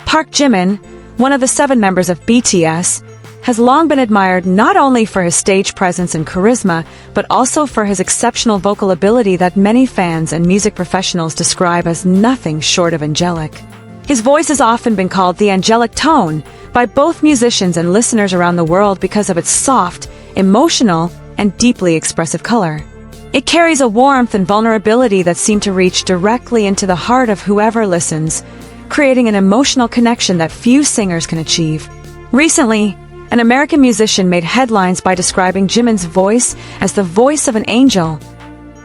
Park Jimin, one of the 7 members of BTS, has long been admired not only for his stage presence and charisma, but also for his exceptional vocal ability that many fans and music professionals describe as nothing short of angelic. His voice has often been called the angelic tone by both musicians and listeners around the world because of its soft, emotional, and deeply expressive color. It carries a warmth and vulnerability that seem to reach directly into the heart of whoever listens, creating an emotional connection that few singers can achieve. Recently, an American musician made headlines by describing Jimin's voice as the voice of an angel,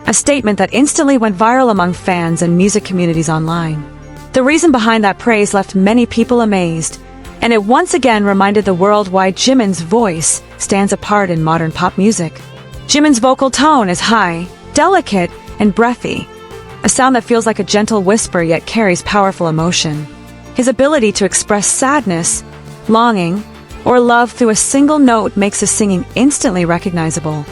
a statement that instantly went viral among fans and music communities online. The reason behind that praise left many people amazed, and it once again reminded the world why Jimin's voice stands apart in modern pop music. Jimin's vocal tone is high, delicate, and breathy, a sound that feels like a gentle whisper yet carries powerful emotion. His ability to express sadness, longing, or love through a single note makes his singing instantly recognizable.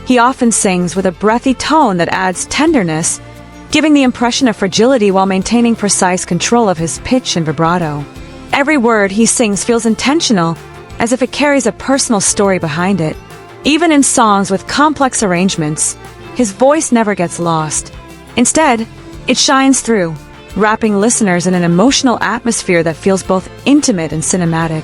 He often sings with a breathy tone that adds tenderness, giving the impression of fragility while maintaining precise control of his pitch and vibrato. Every word he sings feels intentional, as if it carries a personal story behind it. Even in songs with complex arrangements, his voice never gets lost. Instead, it shines through, wrapping listeners in an emotional atmosphere that feels both intimate and cinematic.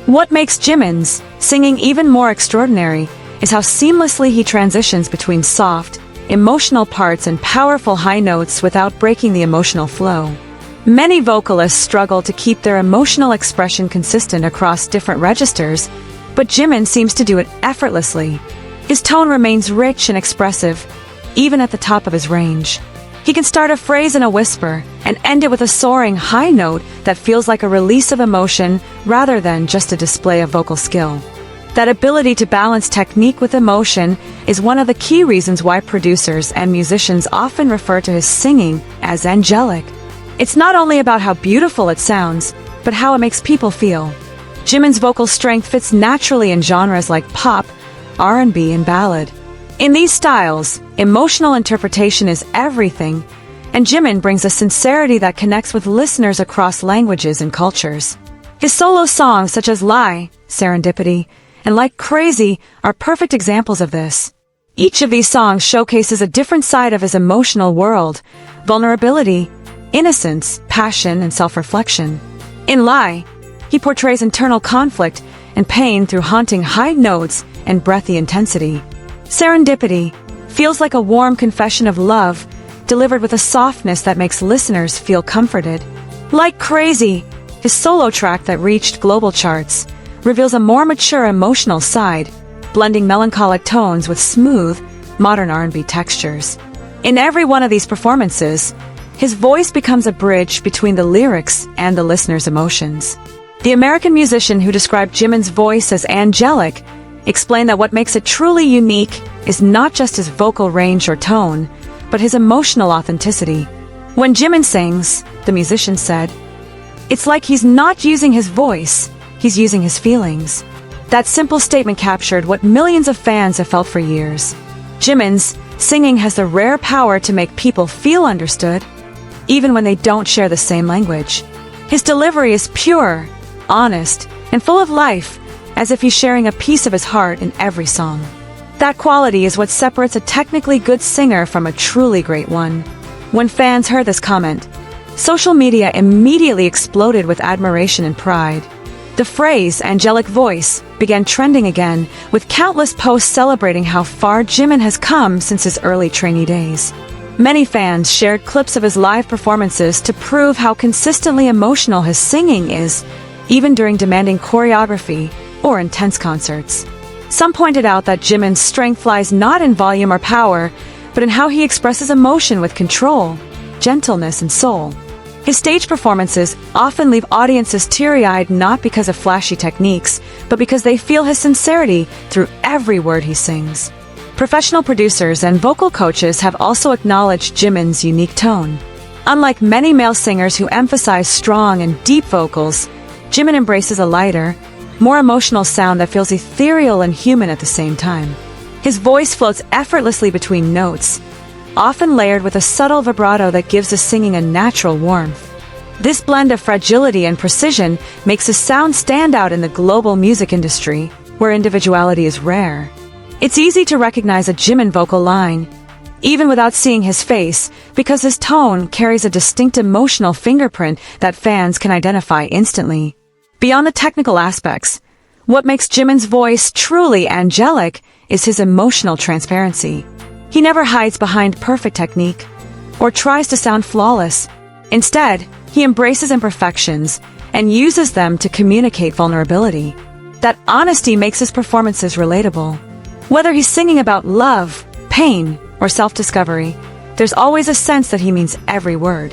What makes Jimin's singing even more extraordinary is how seamlessly he transitions between soft, emotional parts and powerful high notes without breaking the emotional flow. Many vocalists struggle to keep their emotional expression consistent across different registers, but Jimin seems to do it effortlessly. His tone remains rich and expressive, even at the top of his range. He can start a phrase in a whisper and end it with a soaring high note that feels like a release of emotion rather than just a display of vocal skill. That ability to balance technique with emotion is one of the key reasons why producers and musicians often refer to his singing as angelic. It's not only about how beautiful it sounds, but how it makes people feel. Jimin's vocal strength fits naturally in genres like pop, R&B, and ballad. In these styles, emotional interpretation is everything, and Jimin brings a sincerity that connects with listeners across languages and cultures. His solo songs such as Lie, Serendipity, and Like Crazy are perfect examples of this. Each of these songs showcases a different side of his emotional world: vulnerability, innocence, passion, and self-reflection. In Lie, he portrays internal conflict and pain through haunting high notes and breathy intensity. Serendipity feels like a warm confession of love, delivered with a softness that makes listeners feel comforted. Like Crazy, his solo track that reached global charts, reveals a more mature emotional side, blending melancholic tones with smooth, modern R&B textures. In every one of these performances, his voice becomes a bridge between the lyrics and the listener's emotions. The American musician who described Jimin's voice as angelic explained that what makes it truly unique is not just his vocal range or tone, but his emotional authenticity. When Jimin sings, the musician said, "It's like he's not using his voice, he's using his feelings." That simple statement captured what millions of fans have felt for years. Jimin's singing has the rare power to make people feel understood, even when they don't share the same language. His delivery is pure, honest, and full of life, as if he's sharing a piece of his heart in every song. That quality is what separates a technically good singer from a truly great one. When fans heard this comment, social media immediately exploded with admiration and pride. The phrase "angelic voice" began trending again, with countless posts celebrating how far Jimin has come since his early trainee days. Many fans shared clips of his live performances to prove how consistently emotional his singing is, even during demanding choreography or intense concerts. Some pointed out that Jimin's strength lies not in volume or power, but in how he expresses emotion with control, gentleness, and soul. His stage performances often leave audiences teary-eyed not because of flashy techniques, but because they feel his sincerity through every word he sings. Professional producers and vocal coaches have also acknowledged Jimin's unique tone. Unlike many male singers who emphasize strong and deep vocals, Jimin embraces a lighter, more emotional sound that feels ethereal and human at the same time. His voice floats effortlessly between notes, often layered with a subtle vibrato that gives his singing a natural warmth. This blend of fragility and precision makes his sound stand out in the global music industry, where individuality is rare. It's easy to recognize a Jimin vocal line, even without seeing his face, because his tone carries a distinct emotional fingerprint that fans can identify instantly. Beyond the technical aspects, what makes Jimin's voice truly angelic is his emotional transparency. He never hides behind perfect technique or tries to sound flawless. Instead, he embraces imperfections and uses them to communicate vulnerability. That honesty makes his performances relatable. Whether he's singing about love, pain, or self-discovery, there's always a sense that he means every word.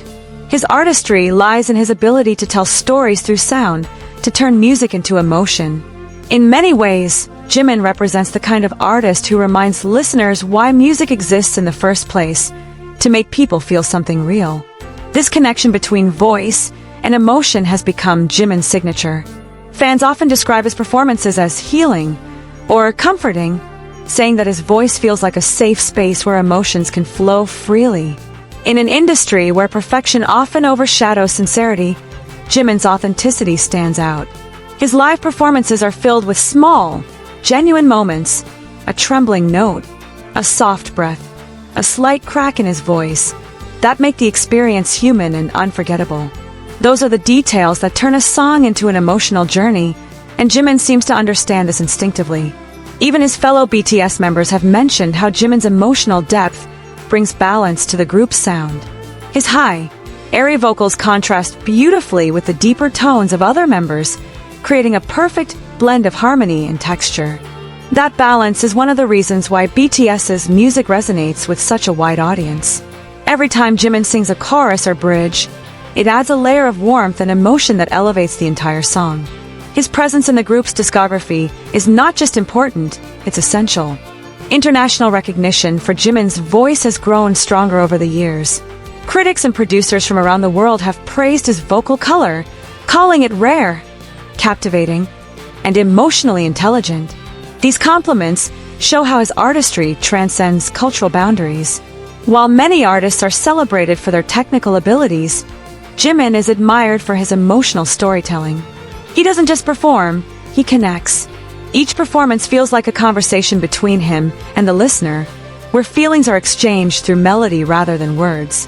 His artistry lies in his ability to tell stories through sound, to turn music into emotion. In many ways, Jimin represents the kind of artist who reminds listeners why music exists in the first place, to make people feel something real. This connection between voice and emotion has become Jimin's signature. Fans often describe his performances as healing or comforting, saying that his voice feels like a safe space where emotions can flow freely. In an industry where perfection often overshadows sincerity, Jimin's authenticity stands out. His live performances are filled with small, genuine moments, a trembling note, a soft breath, a slight crack in his voice, that make the experience human and unforgettable. Those are the details that turn a song into an emotional journey, and Jimin seems to understand this instinctively. Even his fellow BTS members have mentioned how Jimin's emotional depth brings balance to the group's sound. His high, airy vocals contrast beautifully with the deeper tones of other members, creating a perfect blend of harmony and texture. That balance is one of the reasons why BTS's music resonates with such a wide audience. Every time Jimin sings a chorus or bridge, it adds a layer of warmth and emotion that elevates the entire song. His presence in the group's discography is not just important, it's essential. International recognition for Jimin's voice has grown stronger over the years. Critics and producers from around the world have praised his vocal color, calling it rare, captivating, and emotionally intelligent. These compliments show how his artistry transcends cultural boundaries. While many artists are celebrated for their technical abilities, Jimin is admired for his emotional storytelling. He doesn't just perform, he connects. Each performance feels like a conversation between him and the listener, where feelings are exchanged through melody rather than words.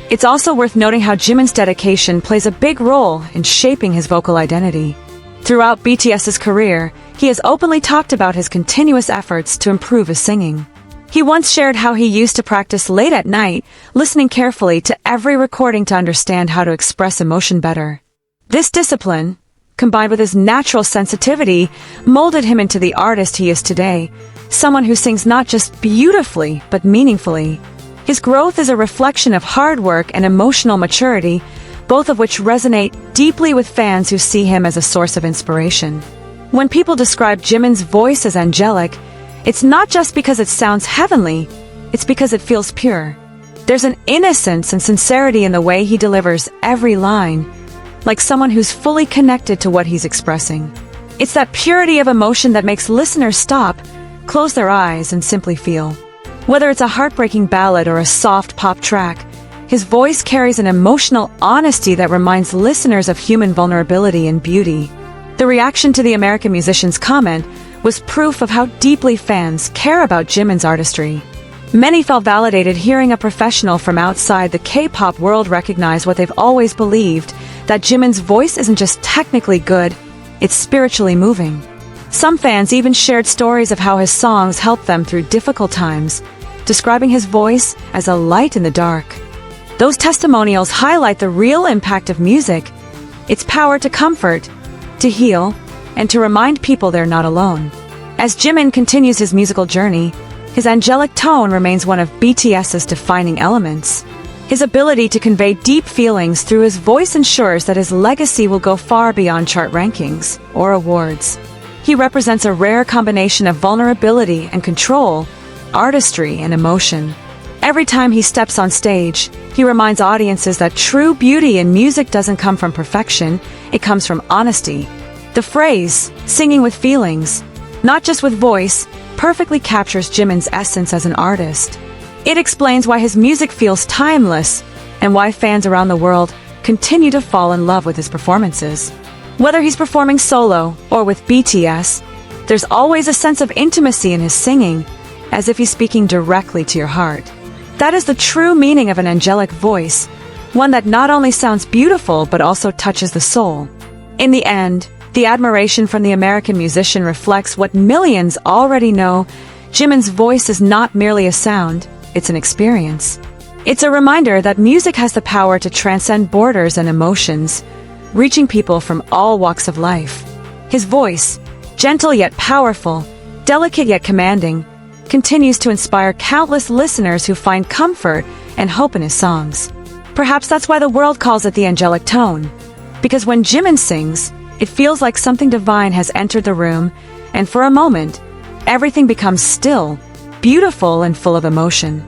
It's also worth noting how Jimin's dedication plays a big role in shaping his vocal identity. Throughout BTS's career, he has openly talked about his continuous efforts to improve his singing. He once shared how he used to practice late at night, listening carefully to every recording to understand how to express emotion better. This discipline, combined with his natural sensitivity, molded him into the artist he is today, someone who sings not just beautifully, but meaningfully. His growth is a reflection of hard work and emotional maturity, both of which resonate deeply with fans who see him as a source of inspiration. When people describe Jimin's voice as angelic, it's not just because it sounds heavenly, it's because it feels pure. There's an innocence and sincerity in the way he delivers every line, like someone who's fully connected to what he's expressing. It's that purity of emotion that makes listeners stop, close their eyes, and simply feel. Whether it's a heartbreaking ballad or a soft pop track, his voice carries an emotional honesty that reminds listeners of human vulnerability and beauty. The reaction to the American musician's comment was proof of how deeply fans care about Jimin's artistry. Many felt validated hearing a professional from outside the K-pop world recognize what they've always believed, that Jimin's voice isn't just technically good, it's spiritually moving. Some fans even shared stories of how his songs helped them through difficult times, describing his voice as a light in the dark. Those testimonials highlight the real impact of music, its power to comfort, to heal, and to remind people they're not alone. As Jimin continues his musical journey, his angelic tone remains one of BTS's defining elements. His ability to convey deep feelings through his voice ensures that his legacy will go far beyond chart rankings or awards. He represents a rare combination of vulnerability and control, artistry and emotion. Every time he steps on stage, he reminds audiences that true beauty in music doesn't come from perfection, it comes from honesty. The phrase, singing with feelings, not just with voice, perfectly captures Jimin's essence as an artist. It explains why his music feels timeless and why fans around the world continue to fall in love with his performances. Whether he's performing solo or with BTS, there's always a sense of intimacy in his singing, as if he's speaking directly to your heart. That is the true meaning of an angelic voice, one that not only sounds beautiful but also touches the soul. In the end, the admiration from the American musician reflects what millions already know. Jimin's voice is not merely a sound, it's an experience. It's a reminder that music has the power to transcend borders and emotions, reaching people from all walks of life. His voice, gentle yet powerful, delicate yet commanding, continues to inspire countless listeners who find comfort and hope in his songs. Perhaps that's why the world calls it the angelic tone, because when Jimin sings, it feels like something divine has entered the room, and for a moment, everything becomes still, beautiful, and full of emotion.